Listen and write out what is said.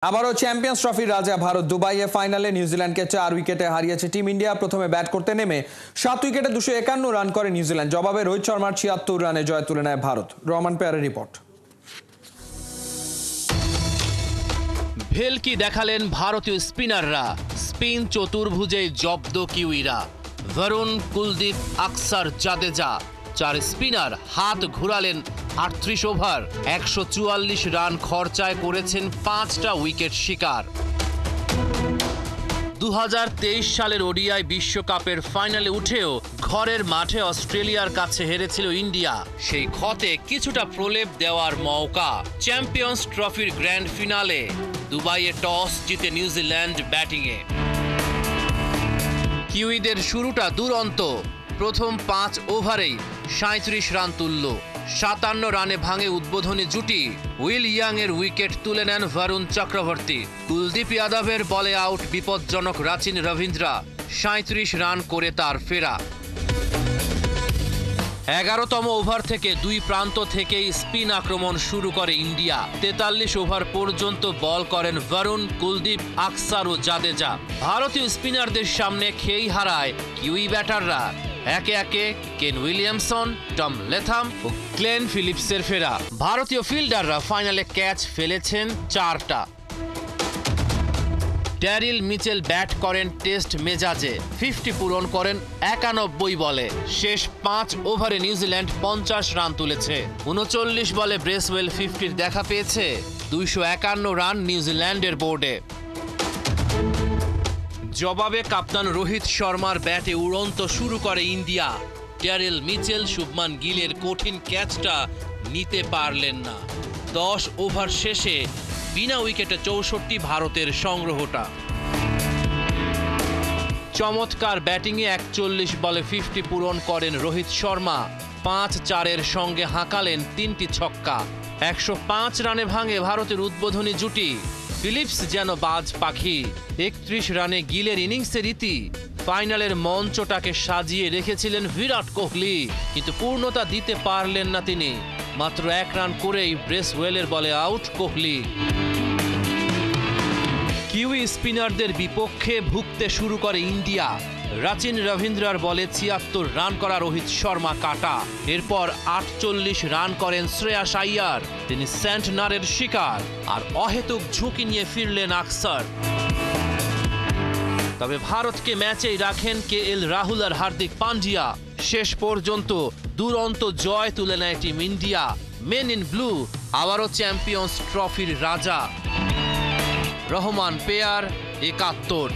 আবারও চ্যাম্পিয়ন্স ট্রফির রাজা ভারত দুবাইয়ে ফাইনালে নিউজিল্যান্ডকে 4 উইকেটে হারিয়েছে টিম ইন্ডিয়া। প্রথমে ব্যাট করতে নেমে 7 উইকেটে 251 রান করে নিউজিল্যান্ড। জবাবে রোহিত শর্মার 76 রানে জয় তুলে নেয় ভারত। রহমান পেয়ারের রিপোর্ট। ভেলকি দেখালেন ভারতীয় স্পিনাররা, স্পিন চতুর্ভুজে জব্দ কিউইরা। বরুণ, কুলদীপ, আকসার, জাদেজা 4 স্পিনার হাত ঘুরালেন 38 ওভার। 144 রান খরচায় করেছেন 5টা উইকেট শিকার। 2023 সালের ওডিআই বিশ্বকাপের ফাইনালে উঠেও ঘরের মাঠে অস্ট্রেলিয়ার কাছে হেরেছিল ইন্ডিয়া। সেই ক্ষতে কিছুটা প্রলেপ দেওয়ার মৌকা চ্যাম্পিয়ন্স ট্রফির গ্র্যান্ড ফিনালে। দুবাইয়ে টস জিতে নিউজিল্যান্ড ব্যাটিংয়ে। কিউইদের শুরুটা দুরন্ত। প্রথম 5 ওভারেই 37 রান তুলল। 57 রানে ভাঙে উদ্বোধনী জুটি। উইল ইয়াং এর উইকেট তুলে নেন বরুণ চক্রবর্তী। কুলদীপ যাদবের বলে আউট বিপজ্জনক রাচিন রবীন্দ্রা। 37 রান করে তার ফেরা। 11তম ওভার থেকে দুই প্রান্ত থেকেই স্পিন আক্রমণ শুরু করে ইন্ডিয়া। 43 ওভার পর্যন্ত বল করেন বরুণ, কুলদীপ, আকসার ও জাদেজা। ভারতীয় স্পিনারদের সামনে খেই হারায় কিউই ব্যাটাররা। একে একে কেন উইলিয়ামসন, টম লেথাম ও গ্লেন ফিলিপসের ফেরা। ভারতীয় ফিল্ডাররা ফাইনালে ক্যাচ ফেলেছেন 4টা। ড্যারিল মিচেল ব্যাট করেন টেস্ট মেজাজে। 50 পূরণ করেন 91 বলে। শেষ 5 ওভারে নিউজিল্যান্ড 50 রান তুলেছে। 39 বলে ব্রেসওয়েল 50-র দেখা পেয়েছে। 251 রান নিউজিল্যান্ডের বোর্ডে। জবাবে কাপ্তান রোহিত শর্মার ব্যাটে উড়ন্ত শুরু করে ইন্ডিয়া। ড্যারিল মিচেল শুভমান গিলের কঠিন ক্যাচটা নিতে পারলেন না। 10 ওভার শেষে বিনা উইকেটে 64 ভারতের সংগ্রহটা। চমৎকার ব্যাটিংয়ে 41 বলে 50 পূরণ করেন রোহিত শর্মা। 5-4-এর সঙ্গে হাঁকালেন 3টি ছক্কা। 105 রানে ভাঙে ভারতের উদ্বোধনী জুটি। ফিলিপস যেন বাজ পাখি। 31 রানে গিলের ইনিংসের ইতি। ফাইনালের মঞ্চটাকে সাজিয়ে রেখেছিলেন বিরাট কোহলি, কিন্তু পূর্ণতা দিতে পারলেন না তিনি। মাত্র 1 রান করেই ব্রেসওয়েলের বলে আউট কোহলি। কিউই স্পিনারদের বিপক্ষে ভুগতে শুরু করে ইন্ডিয়া। রাচিন রবীন্দ্রার বলে 76 রান করা রোহিত শর্মা কাটা। এরপর 48 রান করেন শ্রেয়াস আইয়ার। তিনি সেন্টনারের শিকার। আর অহেতুক ঝুঁকি নিয়ে ফিরলেন আকসার। তবে ভারতকে ম্যাচেই রাখেন কেএল রাহুল আর হার্দিক পান্ডিয়া। শেষ পর্যন্ত দুরন্ত জয় তুলে নেয় team India. Men in blue আবারও চ্যাম্পিয়ন্স ট্রফির রাজা। রহমান পেয়ার 71।